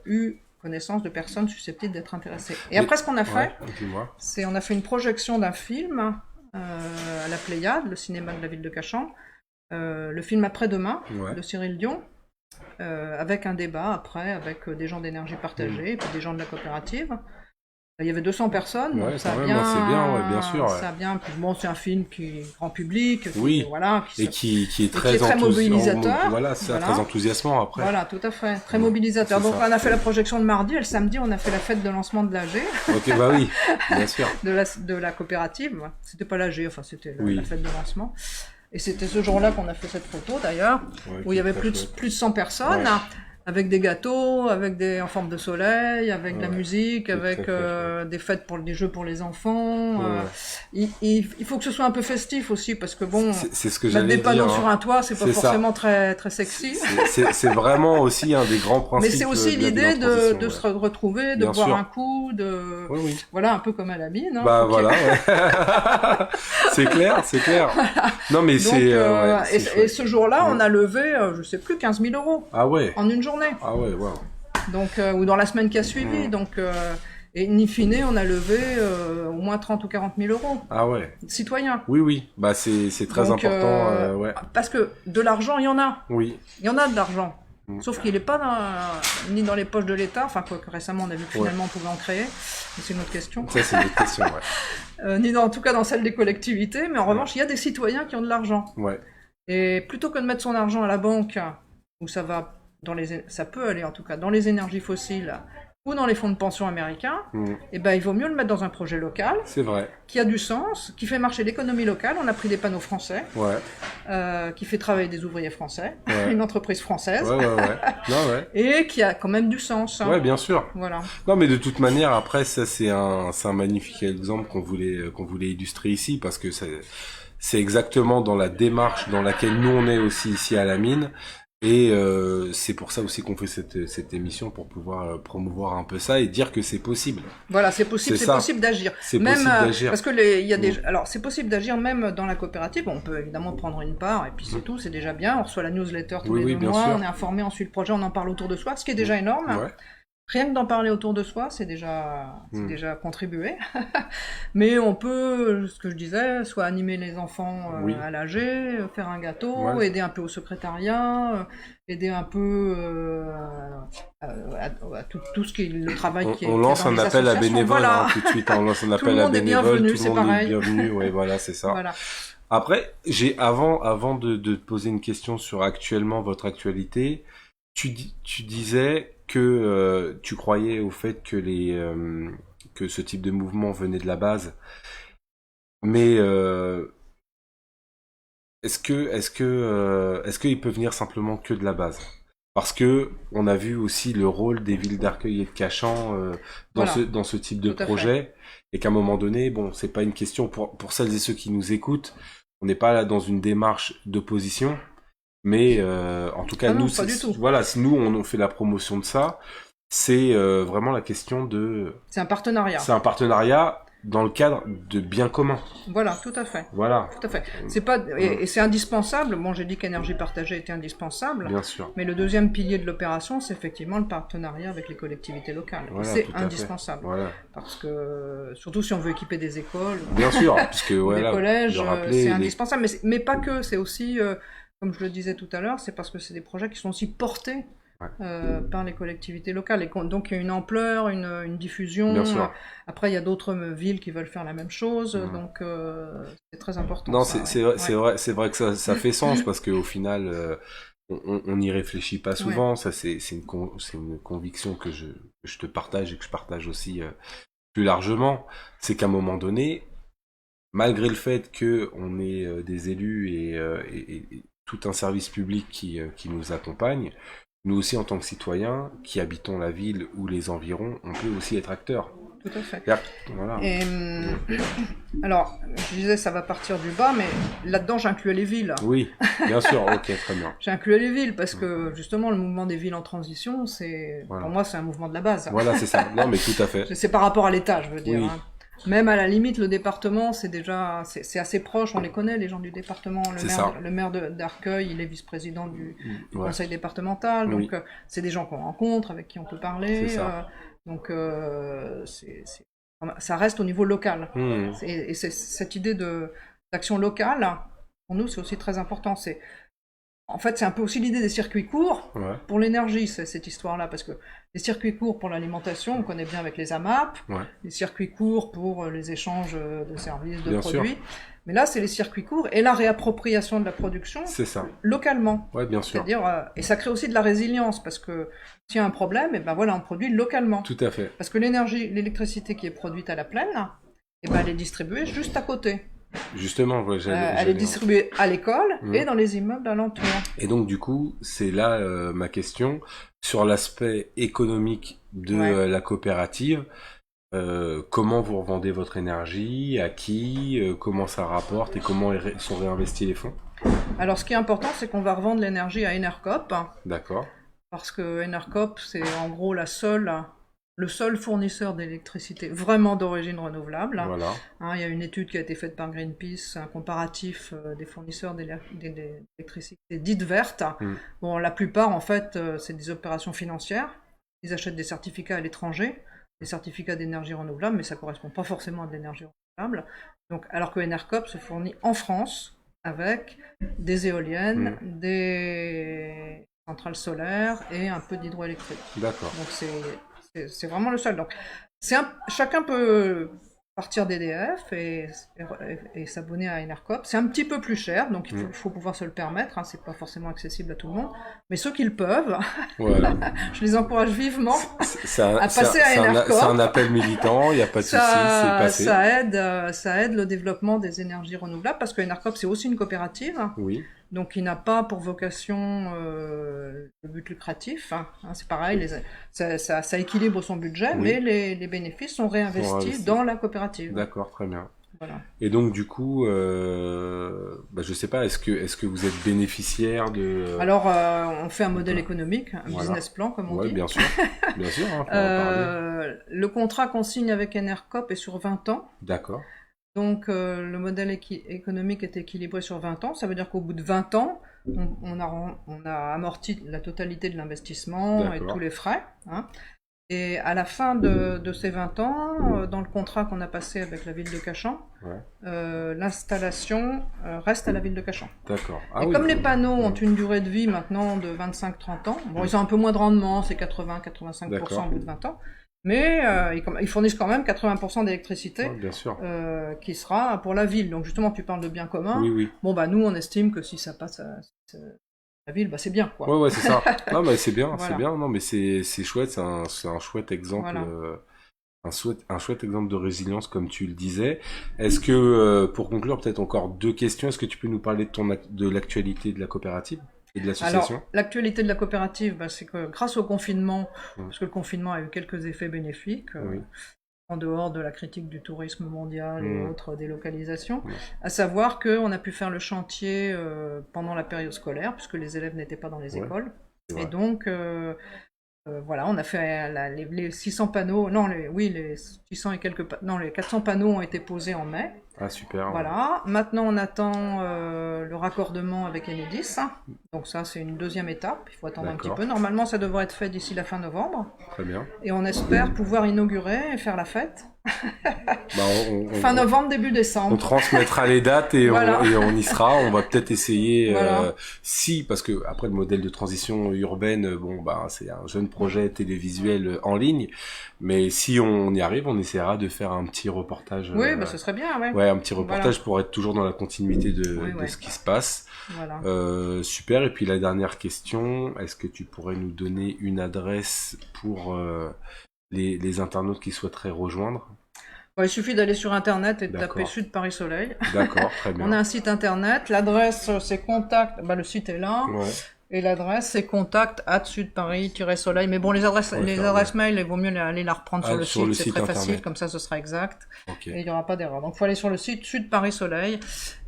eu connaissance de personnes susceptibles d'être intéressées. Et après, ce qu'on a fait, c'est on a fait une projection d'un film à la Pléiade, le cinéma de la ville de Cachan, le film Après-demain de Cyril Dion, avec un débat après, avec des gens d'énergie partagée et puis des gens de la coopérative. Il y avait 200 personnes, donc ça a bien, c'est bien, bien sûr. Ça a bien, bon, c'est un film qui est grand public, qui est très mobilisateur. Très enthousiasmant après. Voilà, tout à fait, très mobilisateur. Donc on a fait la projection de mardi, et le samedi on a fait la fête de lancement de l'AG. Ok, bah oui, bien sûr. de la coopérative. C'était pas l'AG, enfin c'était la fête de lancement. Et c'était ce jour-là qu'on a fait cette photo d'ailleurs, où il y avait plus de 100 personnes. Avec des gâteaux, en forme de soleil, avec de la musique, avec des fêtes des jeux pour les enfants. Il faut que ce soit un peu festif aussi, parce que bon, c'est ce que mettre des panneaux sur un toit, c'est pas forcément très sexy. C'est vraiment aussi un des grands principes. Mais c'est aussi l'idée de se retrouver, de boire un coup, voilà, un peu comme à la mine. Bah voilà, c'est clair. Voilà. Non mais et ce jour-là, on a levé, je sais plus, 15 000 €. Ah ouais. En une journée. Ah ouais, wow. Donc, ou dans la semaine qui a suivi. Donc, et in fine, on a levé au moins 30 ou 40 000 €. Ah ouais. Citoyens. Oui. Bah, c'est très important. Parce que de l'argent, il y en a. Oui. Il y en a de l'argent. Sauf qu'il n'est pas ni dans les poches de l'État, enfin, quoique récemment, on a vu que finalement, on pouvait en créer. Mais c'est une autre question. Ça, c'est une autre question, ni en tout cas dans celle des collectivités. Mais en revanche, il y a des citoyens qui ont de l'argent. Ouais. Et plutôt que de mettre son argent à la banque, où ça va ça peut aller en tout cas dans les énergies fossiles ou dans les fonds de pension américains, et ben il vaut mieux le mettre dans un projet local, c'est vrai, qui a du sens, qui fait marcher l'économie locale. On a pris des panneaux français, qui fait travailler des ouvriers français, une entreprise française, et qui a quand même du sens. Ouais, bien sûr. Voilà. Non, mais de toute manière, après ça c'est un magnifique exemple qu'on voulait illustrer ici, parce que c'est exactement dans la démarche dans laquelle nous on est aussi ici à la mine. Et c'est pour ça aussi qu'on fait cette émission, pour pouvoir promouvoir un peu ça et dire que c'est possible. Voilà, c'est possible d'agir. C'est possible d'agir. Parce que il y a alors c'est possible d'agir même dans la coopérative. On peut évidemment prendre une part et puis c'est tout, c'est déjà bien. On reçoit la newsletter tous les 2 mois, on est informé, ensuite le projet, on en parle autour de soi, ce qui est déjà énorme. Ouais. Rien que d'en parler autour de soi, c'est déjà contribué. Mais on peut, ce que je disais, soit animer les enfants à l'AG, faire un gâteau, aider un peu au secrétariat, aider un peu à tout ce qui est le travail qui est. On lance un appel à bénévoles tout de suite. On lance un appel à bénévoles. Tout le monde est bienvenu. Oui, voilà, c'est ça. Voilà. Après, avant de te poser une question sur actuellement votre actualité, tu disais que tu croyais au fait que que ce type de mouvement venait de la base, mais est-ce qu'il peut venir simplement que de la base? Parce que on a vu aussi le rôle des villes d'Arcueil et de Cachan dans ce type de projet, et qu'à un moment donné, bon, c'est pas une question pour celles et ceux qui nous écoutent, on n'est pas là dans une démarche d'opposition. Mais en tout cas, nous, nous, on fait la promotion de ça. C'est vraiment la question de. C'est un partenariat. C'est un partenariat dans le cadre de bien commun. Voilà, tout à fait. Voilà. Tout à fait. C'est pas et c'est indispensable. Bon, j'ai dit qu'énergie partagée était indispensable. Bien sûr. Mais le deuxième pilier de l'opération, c'est effectivement le partenariat avec les collectivités locales. Voilà, c'est indispensable. Voilà. Parce que surtout si on veut équiper des écoles. Bien sûr, parce que des collèges, c'est indispensable. Mais pas que. C'est aussi comme je le disais tout à l'heure, c'est parce que c'est des projets qui sont aussi portés par les collectivités locales. Et donc il y a une ampleur, une diffusion. Bien sûr. Après, il y a d'autres villes qui veulent faire la même chose. Donc c'est très important. Non, c'est vrai que ça fait sens, parce qu'au final, on n'y réfléchit pas souvent. Ça, c'est une conviction que je te partage et que je partage aussi plus largement. C'est qu'à un moment donné, malgré le fait qu'on ait des élus et tout un service public qui nous accompagne, nous aussi en tant que citoyens qui habitons la ville ou les environs, on peut aussi être acteurs. Tout à fait. Voilà. Et alors, je disais, ça va partir du bas, mais là-dedans, j'incluais les villes. Oui, bien sûr, ok, très bien. J'incluais les villes parce que, justement, le mouvement des villes en transition, Voilà. pour moi, c'est un mouvement de la base. Voilà, c'est ça. Non, mais tout à fait. C'est par rapport à l'État, je veux dire. Oui. Hein. Même à la limite, le département, c'est assez proche, on les connaît, les gens du département. Le maire d'Arcueil, il est vice-président du conseil départemental, donc c'est des gens qu'on rencontre, avec qui on peut parler. Donc ça reste au niveau local. Et c'est cette idée d'action locale, pour nous, c'est aussi très important. En fait, c'est un peu aussi l'idée des circuits courts pour l'énergie, cette histoire-là, parce que les circuits courts pour l'alimentation, on connaît bien avec les AMAP, les circuits courts pour les échanges de services, de produits. Sûr. Mais là, c'est les circuits courts et la réappropriation de la production localement. Oui, bien sûr. C'est-à-dire, et ça crée aussi de la résilience, parce que s'il y a un problème, et ben voilà, on produit localement. Tout à fait. Parce que l'électricité qui est produite à la plaine, et ben elle est distribuée juste à côté. Justement, elle est distribuée à l'école et dans les immeubles alentours. Et donc, du coup, c'est là ma question sur l'aspect économique de la coopérative. Comment vous revendez votre énergie, à qui, comment ça rapporte et comment sont réinvestis les fonds? Alors, ce qui est important, c'est qu'on va revendre l'énergie à Enercop. D'accord. Parce que Enercop, c'est en gros le seul fournisseur d'électricité vraiment d'origine renouvelable. Voilà. Il y a une étude qui a été faite par Greenpeace, un comparatif des fournisseurs d'électricité dites vertes. Bon, la plupart, en fait, c'est des opérations financières. Ils achètent des certificats à l'étranger, des certificats d'énergie renouvelable, mais ça ne correspond pas forcément à de l'énergie renouvelable. Donc, alors que Enercop se fournit en France avec des éoliennes, des centrales solaires et un peu d'hydroélectrique. D'accord. Donc, c'est vraiment le seul. Donc, chacun peut partir d'EDF et s'abonner à Enercop. C'est un petit peu plus cher, donc il faut pouvoir se le permettre. Hein, c'est pas forcément accessible à tout le monde, mais ceux qui le peuvent, je les encourage vivement à passer à Enercop. C'est un appel militant, il n'y a pas de souci, c'est passé. Ça aide le développement des énergies renouvelables parce que Enercop c'est aussi une coopérative. Oui. Donc, il n'a pas pour vocation le but lucratif. Hein, c'est pareil, ça équilibre son budget, mais les bénéfices sont réinvestis dans la coopérative. D'accord, très bien. Voilà. Et donc, du coup, je ne sais pas, est-ce que vous êtes bénéficiaire de... Alors, on fait un modèle économique, un business plan, comme on dit. Bien sûr, bien sûr. Hein, le contrat qu'on signe avec Enercop est sur 20 ans. D'accord. Donc, le modèle économique est équilibré sur 20 ans. Ça veut dire qu'au bout de 20 ans, on a amorti la totalité de l'investissement et tous les frais. Hein. Et à la fin de ces 20 ans, dans le contrat qu'on a passé avec la ville de Cachan, l'installation reste à la ville de Cachan. D'accord. Et comme les panneaux ont une durée de vie maintenant de 25-30 ans, bon, ils ont un peu moins de rendement, c'est 80-85% au bout de 20 ans, mais ils fournissent quand même 80% d'électricité qui sera pour la ville. Donc justement, tu parles de bien commun. Oui. Bon, nous, on estime que si ça passe à la ville, c'est bien, quoi. Ouais, c'est ça. Non, mais c'est bien, voilà. C'est bien. Non, mais c'est chouette, c'est un chouette exemple, un chouette exemple de résilience, comme tu le disais. Est-ce que, pour conclure, peut-être encore 2 questions, est-ce que tu peux nous parler de l'actualité de la coopérative et de l'association? Alors, l'actualité de la coopérative, c'est que grâce au confinement, parce que le confinement a eu quelques effets bénéfiques, en dehors de la critique du tourisme mondial et autres délocalisations, à savoir qu'on a pu faire le chantier pendant la période scolaire, puisque les élèves n'étaient pas dans les écoles. Et donc, on a fait les 600 panneaux, les 600 et quelques les 400 panneaux ont été posés en mai. Ah, super. Voilà. Maintenant, on attend le raccordement avec Enedis. Donc ça, c'est une deuxième étape. Il faut attendre un petit peu. Normalement, ça devrait être fait d'ici la fin novembre. Très bien. Et on espère pouvoir inaugurer et faire la fête. Fin novembre, début décembre. On transmettra les dates et on y sera. On va peut-être essayer, parce que après le modèle de transition urbaine, c'est un jeune projet télévisuel en ligne. Mais si on y arrive, on essaiera de faire un petit reportage. Oui, ce serait bien, un petit reportage pour être toujours dans la continuité de ce qui se passe. Voilà. Super. Et puis la dernière question, est-ce que tu pourrais nous donner une adresse pour les internautes qui souhaiteraient rejoindre? Il suffit d'aller sur Internet et de taper Sud Paris Soleil. D'accord, très bien. On a un site Internet. L'adresse, c'est contact. Le site est là. Et l'adresse, c'est contact@sudparis-soleil. Mais bon, les adresses mail, il vaut mieux aller la reprendre sur le site. C'est très internet. facile, comme ça, ce sera exact. Okay. Et il n'y aura pas d'erreur. Donc, il faut aller sur le site Sud Paris Soleil.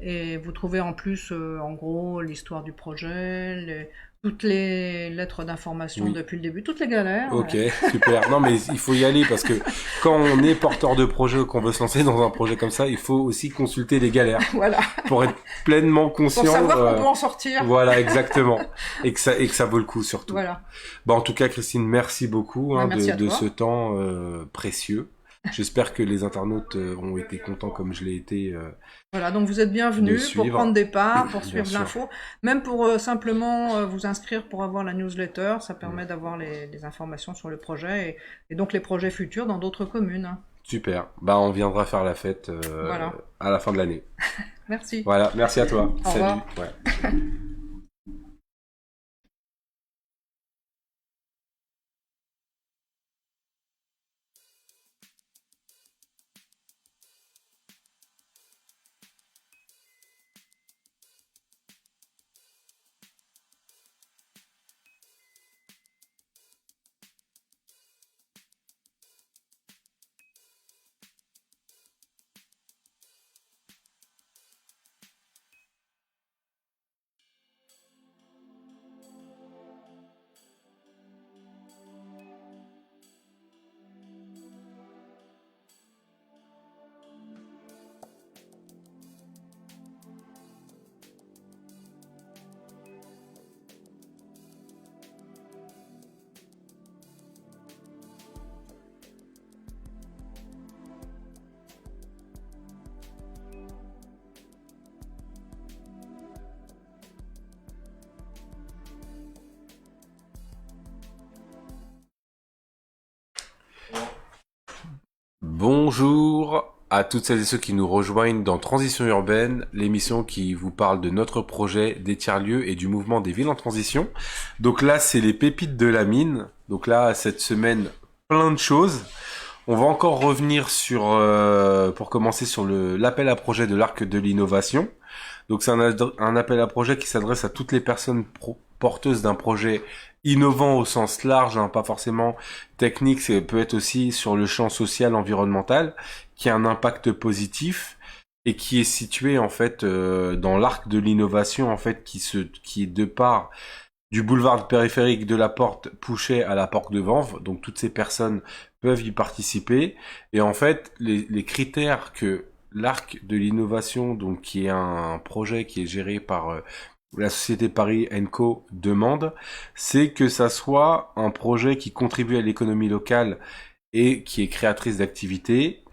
Et vous trouvez en plus, en gros, l'histoire du projet, toutes les lettres d'information depuis le début, toutes les galères. Ok, super. Non, mais il faut y aller parce que quand on est porteur de projet ou qu'on veut se lancer dans un projet comme ça, il faut aussi consulter les galères. Voilà. Pour être pleinement conscient. Pour savoir qu'on peut en sortir. Voilà, exactement. et que ça vaut le coup surtout. Voilà. Bah, en tout cas, Christine, merci beaucoup de ce temps précieux. J'espère que les internautes ont été contents comme je l'ai été. Voilà, donc vous êtes bienvenus pour prendre des parts, pour suivre l'info, même pour simplement vous inscrire pour avoir la newsletter, ça permet d'avoir les informations sur le projet et donc les projets futurs dans d'autres communes. Super, bah on viendra faire la fête à la fin de l'année. Merci. Voilà, merci à toi. Au Salut. revoir. Ouais. Bonjour à toutes celles et ceux qui nous rejoignent dans Transition Urbaine, l'émission qui vous parle de notre projet des tiers-lieux et du mouvement des villes en transition. Donc là, c'est les pépites de la mine. Donc là, cette semaine, plein de choses. On va encore revenir sur, pour commencer, sur l'appel à projet de l'Arc de l'Innovation. Donc c'est un appel à projet qui s'adresse à toutes les personnes porteuses d'un projet innovant au sens large, pas forcément technique, ça peut être aussi sur le champ social, environnemental, qui a un impact positif et qui est situé en fait dans l'arc de l'innovation en fait qui est de part du boulevard périphérique de la Porte Pouchet à la Porte de Vanves. Donc toutes ces personnes peuvent y participer et en fait les critères que l'arc de l'innovation, donc qui est un projet qui est géré par la société Paris & Co demande, c'est que ça soit un projet qui contribue à l'économie locale et qui est créatrice d'activités,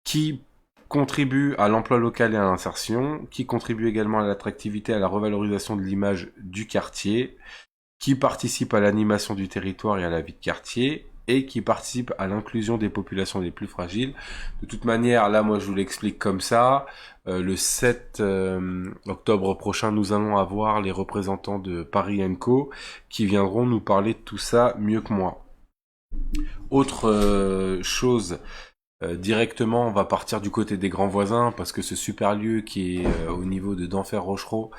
qui contribue à l'emploi local et à l'insertion, qui contribue également à l'attractivité, à la revalorisation de l'image du quartier, qui participe à l'animation du territoire et à la vie de quartier, et qui participe à l'inclusion des populations les plus fragiles. De toute manière, là, moi, je vous l'explique comme ça. Le 7 octobre prochain, nous allons avoir les représentants de Paris & Co qui viendront nous parler de tout ça mieux que moi. Autre chose, directement, on va partir du côté des grands voisins parce que ce super lieu qui est au niveau de Denfert-Rochereau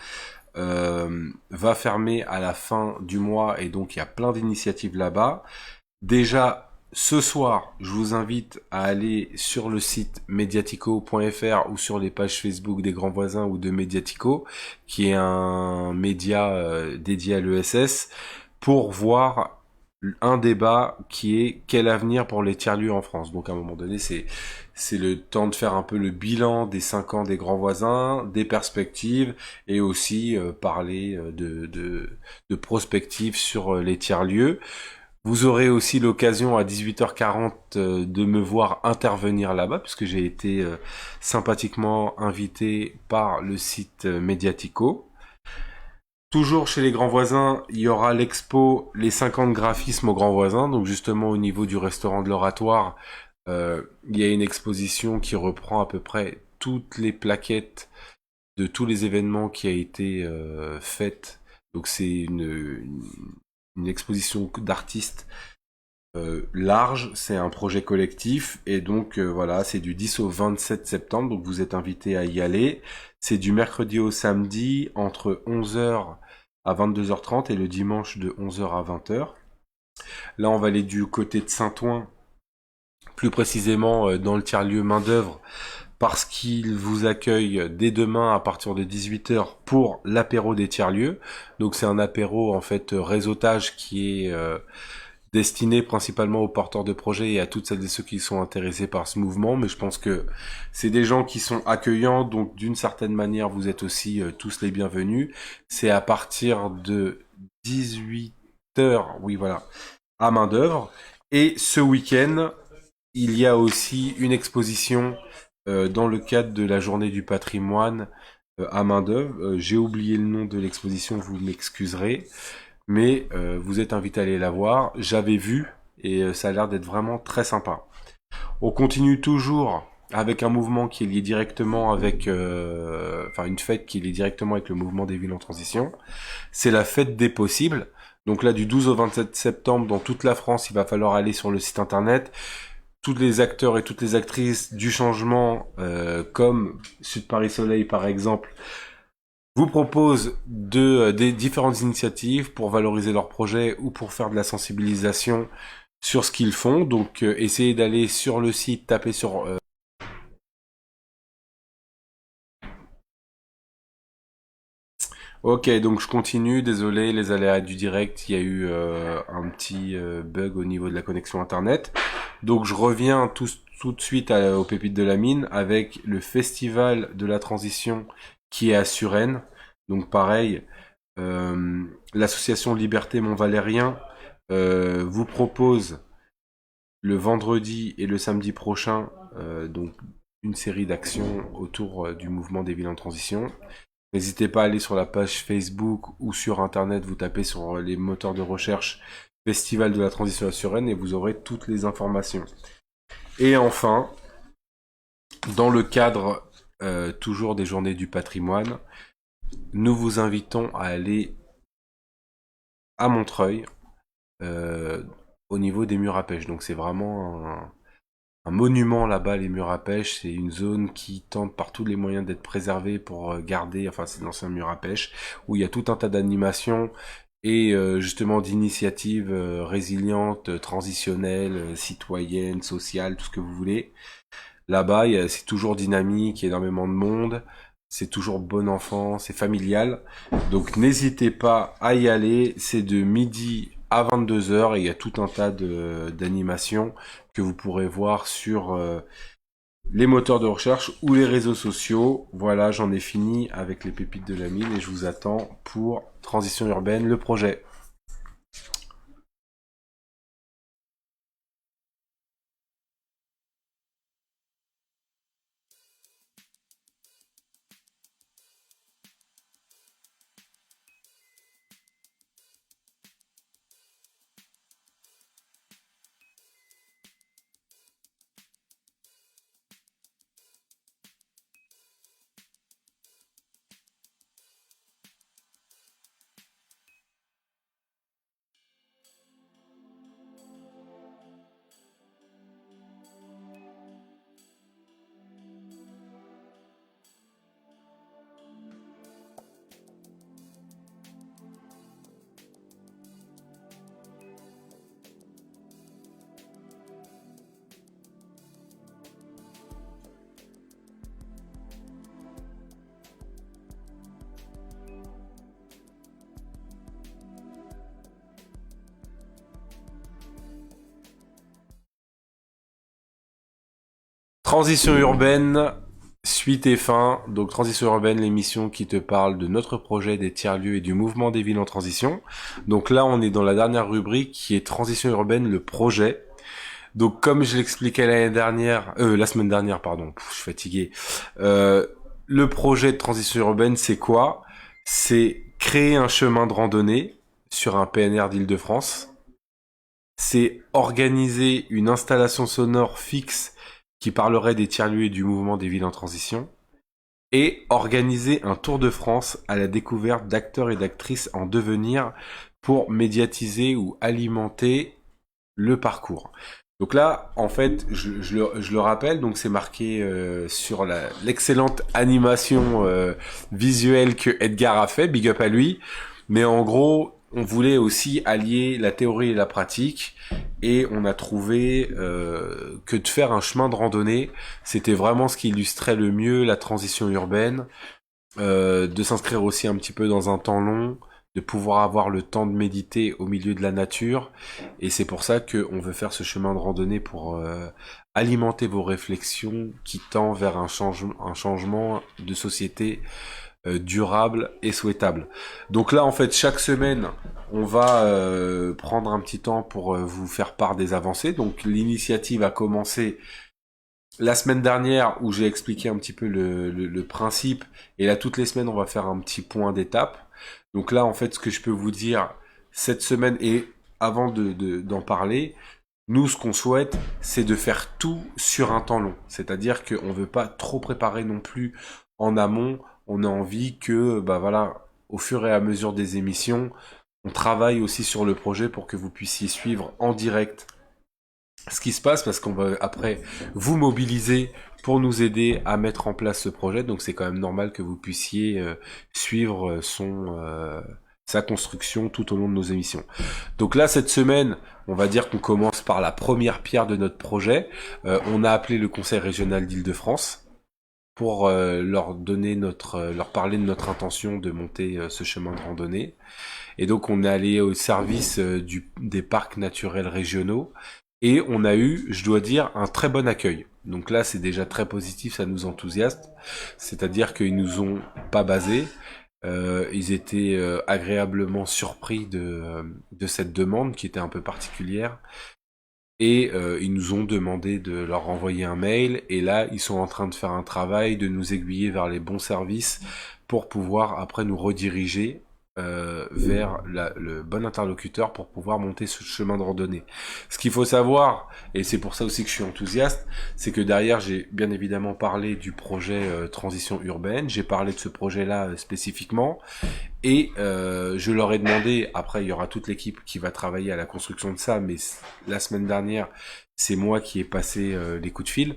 va fermer à la fin du mois et donc il y a plein d'initiatives là-bas. Déjà, ce soir, je vous invite à aller sur le site mediatico.fr ou sur les pages Facebook des Grands Voisins ou de Mediatico, qui est un média dédié à l'ESS, pour voir un débat qui est quel avenir pour les tiers-lieux en France. Donc à un moment donné, c'est le temps de faire un peu le bilan des 5 ans des Grands Voisins, des perspectives et aussi parler de prospectives sur les tiers-lieux. Vous aurez aussi l'occasion à 18h40 de me voir intervenir là-bas, puisque j'ai été sympathiquement invité par le site Mediatico. Toujours chez les Grands Voisins, il y aura l'expo Les 50 graphismes aux Grands Voisins, donc justement au niveau du restaurant de l'Oratoire, il y a une exposition qui reprend à peu près toutes les plaquettes de tous les événements qui a été faite. Donc c'est une exposition d'artistes large, c'est un projet collectif et donc voilà, c'est du 10 au 27 septembre, donc vous êtes invités à y aller. C'est du mercredi au samedi entre 11h à 22h30 et le dimanche de 11h à 20h. Là, on va aller du côté de Saint-Ouen, plus précisément dans le tiers-lieu main-d'œuvre, parce qu'il vous accueille dès demain à partir de 18h pour l'apéro des tiers-lieux. Donc c'est un apéro en fait réseautage qui est destiné principalement aux porteurs de projets et à toutes celles et ceux qui sont intéressés par ce mouvement, mais je pense que c'est des gens qui sont accueillants, donc d'une certaine manière vous êtes aussi tous les bienvenus. C'est à partir de 18h, oui voilà, à main d'œuvre. Et ce week-end, il y a aussi une exposition dans le cadre de la journée du patrimoine à main d'œuvre. J'ai oublié le nom de l'exposition, vous m'excuserez, mais vous êtes invité à aller la voir. J'avais vu et ça a l'air d'être vraiment très sympa. On continue toujours avec un mouvement qui est lié directement avec, une fête qui est liée directement avec le mouvement des villes en transition. C'est la fête des possibles. Donc là, du 12 au 27 septembre, dans toute la France, il va falloir aller sur le site internet. Tous les acteurs et toutes les actrices du changement, comme Sud Paris Soleil par exemple, vous proposent des différentes initiatives pour valoriser leurs projets ou pour faire de la sensibilisation sur ce qu'ils font. Donc essayez d'aller sur le site, taper sur... Ok, donc je continue, désolé, les aléas du direct, il y a eu un petit bug au niveau de la connexion internet. Donc je reviens tout de suite aux pépites de la mine avec le festival de la transition qui est à Suresnes. Donc pareil, l'association Liberté Mont-Valérien vous propose le vendredi et le samedi prochain donc une série d'actions autour du mouvement des villes en transition. N'hésitez pas à aller sur la page Facebook ou sur internet, vous tapez sur les moteurs de recherche Festival de la transition à Suresnes et vous aurez toutes les informations. Et enfin, dans le cadre toujours des journées du patrimoine, nous vous invitons à aller à Montreuil au niveau des murs à pêche. Donc c'est vraiment un monument là-bas, les murs à pêche. C'est une zone qui tente par tous les moyens d'être préservée pour garder, enfin c'est l'ancien mur à pêche, où il y a tout un tas d'animations et justement d'initiatives résilientes, transitionnelles, citoyennes, sociales, tout ce que vous voulez. Là-bas, c'est toujours dynamique, il y a énormément de monde, c'est toujours bon enfant, c'est familial. Donc n'hésitez pas à y aller, c'est de midi à 22h et il y a tout un tas d'animations que vous pourrez voir sur les moteurs de recherche ou les réseaux sociaux. Voilà, j'en ai fini avec les pépites de la mine et je vous attends pour Transition Urbaine, le projet. Transition urbaine, suite et fin. Donc Transition urbaine, l'émission qui te parle de notre projet des tiers-lieux et du mouvement des villes en transition. Donc là, on est dans la dernière rubrique qui est Transition urbaine, le projet. Donc comme je l'expliquais la semaine dernière, pardon, je suis fatigué. Le projet de transition urbaine, c'est quoi? C'est créer un chemin de randonnée sur un PNR d'Île-de-France. C'est organiser une installation sonore fixe qui parlerait des tiers-lieux et du mouvement des villes en transition, et organiser un tour de France à la découverte d'acteurs et d'actrices en devenir pour médiatiser ou alimenter le parcours. Donc là, en fait, je le rappelle, donc c'est marqué sur l'excellente animation visuelle que Edgar a fait, big up à lui. Mais en gros, on voulait aussi allier la théorie et la pratique, et on a trouvé que de faire un chemin de randonnée, c'était vraiment ce qui illustrait le mieux la transition urbaine, de s'inscrire aussi un petit peu dans un temps long, de pouvoir avoir le temps de méditer au milieu de la nature, et c'est pour ça qu'on veut faire ce chemin de randonnée pour alimenter vos réflexions qui tend vers un changement de société durable et souhaitable. Donc là, en fait, chaque semaine, on va prendre un petit temps pour vous faire part des avancées. Donc l'initiative a commencé la semaine dernière où j'ai expliqué un petit peu le principe, et là, toutes les semaines, on va faire un petit point d'étape. Donc là, en fait, ce que je peux vous dire cette semaine, et avant d'en parler, nous, ce qu'on souhaite, c'est de faire tout sur un temps long. C'est-à-dire qu'on veut pas trop préparer non plus en amont. On a envie que, bah voilà, au fur et à mesure des émissions, on travaille aussi sur le projet pour que vous puissiez suivre en direct ce qui se passe, parce qu'on va après vous mobiliser pour nous aider à mettre en place ce projet. Donc c'est quand même normal que vous puissiez suivre sa construction tout au long de nos émissions. Donc là, cette semaine, on va dire qu'on commence par la première pierre de notre projet. On a appelé le Conseil régional d'Île-de-France pour leur parler de notre intention de monter ce chemin de randonnée. Et donc on est allé au service des parcs naturels régionaux, et on a eu, je dois dire, un très bon accueil. Donc là, c'est déjà très positif, ça nous enthousiasme. C'est-à-dire qu'ils nous ont pas basés. Ils étaient agréablement surpris de cette demande qui était un peu particulière. Et ils nous ont demandé de leur renvoyer un mail. Et là, ils sont en train de faire un travail, de nous aiguiller vers les bons services pour pouvoir après nous rediriger vers le bon interlocuteur pour pouvoir monter ce chemin de randonnée. Ce qu'il faut savoir, et c'est pour ça aussi que je suis enthousiaste, c'est que derrière j'ai bien évidemment parlé du projet transition urbaine, j'ai parlé de ce projet-là spécifiquement, et je leur ai demandé, après il y aura toute l'équipe qui va travailler à la construction de ça, mais la semaine dernière c'est moi qui ai passé les coups de fil.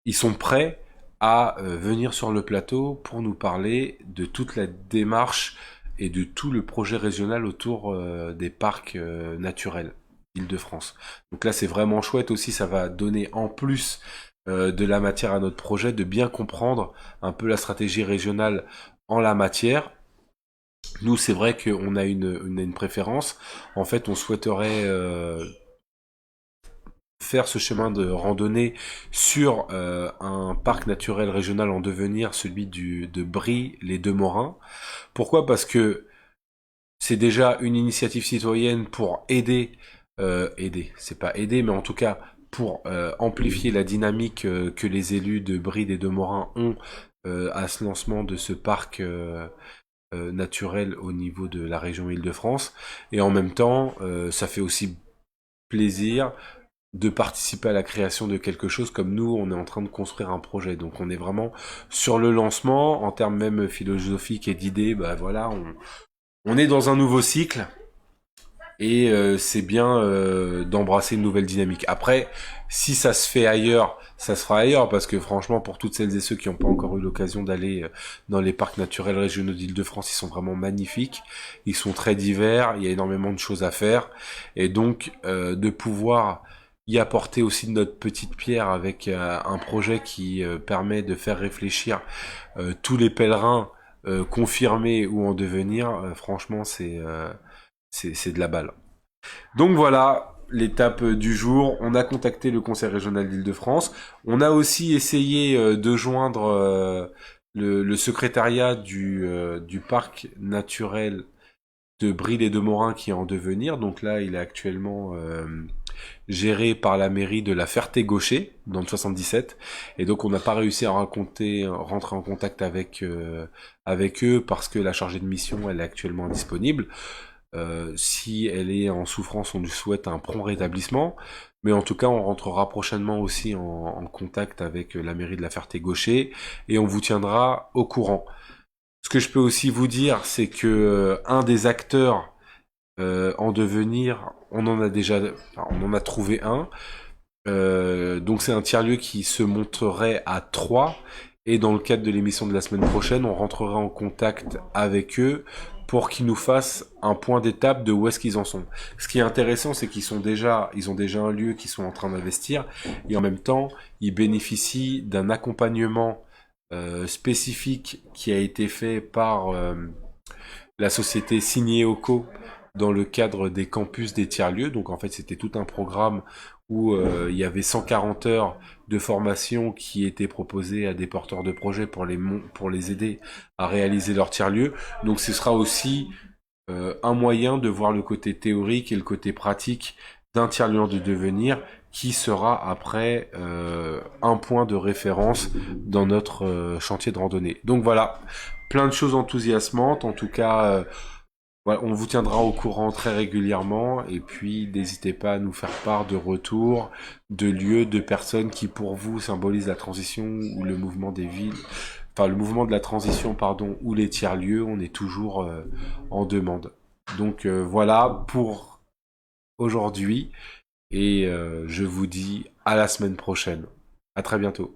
Ils sont prêts à venir sur le plateau pour nous parler de toute la démarche et de tout le projet régional autour des parcs naturels d'Île-de-France. Donc là, c'est vraiment chouette aussi, ça va donner en plus de la matière à notre projet, de bien comprendre un peu la stratégie régionale en la matière. Nous, c'est vrai qu'on a une préférence. En fait, on souhaiterait faire ce chemin de randonnée sur un parc naturel régional en devenir, celui de Brie-les-Deux-Morins. Pourquoi ? Parce que c'est déjà une initiative citoyenne pour c'est pas aider, mais en tout cas pour amplifier la dynamique que les élus de Brie-les-Deux-Morins ont à ce lancement de ce parc naturel au niveau de la région Île-de-France. Et en même temps, ça fait aussi plaisir de participer à la création de quelque chose, comme nous, on est en train de construire un projet. Donc on est vraiment sur le lancement, en termes même philosophiques et d'idées, bah voilà, on est dans un nouveau cycle, et c'est bien d'embrasser une nouvelle dynamique. Après, si ça se fait ailleurs, ça se fera ailleurs, parce que franchement, pour toutes celles et ceux qui n'ont pas encore eu l'occasion d'aller dans les parcs naturels régionaux d'Île-de-France, ils sont vraiment magnifiques, ils sont très divers, il y a énormément de choses à faire, et donc de pouvoir y apporter aussi de notre petite pierre avec un projet qui permet de faire réfléchir tous les pèlerins confirmés ou en devenir, franchement c'est de la balle. Donc voilà l'étape du jour. On a contacté le Conseil régional d'Île-de-France. On a aussi essayé de joindre le secrétariat du parc naturel de Brie-les-Deux-Morins qui est en devenir. Donc là, il est actuellement géré par la mairie de la Ferté-Gaucher, dans le 77. Et donc, on n'a pas réussi à rentrer en contact avec eux parce que la chargée de mission, elle est actuellement indisponible. Si elle est en souffrance, on lui souhaite un prompt rétablissement. Mais en tout cas, on rentrera prochainement aussi en contact avec la mairie de la Ferté-Gaucher et on vous tiendra au courant. Ce que je peux aussi vous dire, c'est que un des acteurs en devenir, on en a trouvé un. Donc c'est un tiers-lieu qui se monterait à 3. Et dans le cadre de l'émission de la semaine prochaine, on rentrera en contact avec eux pour qu'ils nous fassent un point d'étape de où est-ce qu'ils en sont. Ce qui est intéressant, c'est ils ont déjà un lieu qu'ils sont en train d'investir, et en même temps, ils bénéficient d'un accompagnement spécifique qui a été fait par la société Signéoco dans le cadre des campus des tiers-lieux. Donc en fait, c'était tout un programme où il y avait 140 heures de formation qui étaient proposées à des porteurs de projets pour les aider à réaliser leur tiers-lieu. Donc ce sera aussi un moyen de voir le côté théorique et le côté pratique d'un tiers-lieu de devenir qui sera après un point de référence dans notre chantier de randonnée. Donc voilà, plein de choses enthousiasmantes. En tout cas, voilà, on vous tiendra au courant très régulièrement, et puis n'hésitez pas à nous faire part de retours, de lieux, de personnes qui pour vous symbolisent la transition ou le mouvement des villes, enfin le mouvement de la transition, pardon, ou les tiers-lieux. On est toujours en demande. Donc voilà pour aujourd'hui, et je vous dis à la semaine prochaine. À très bientôt.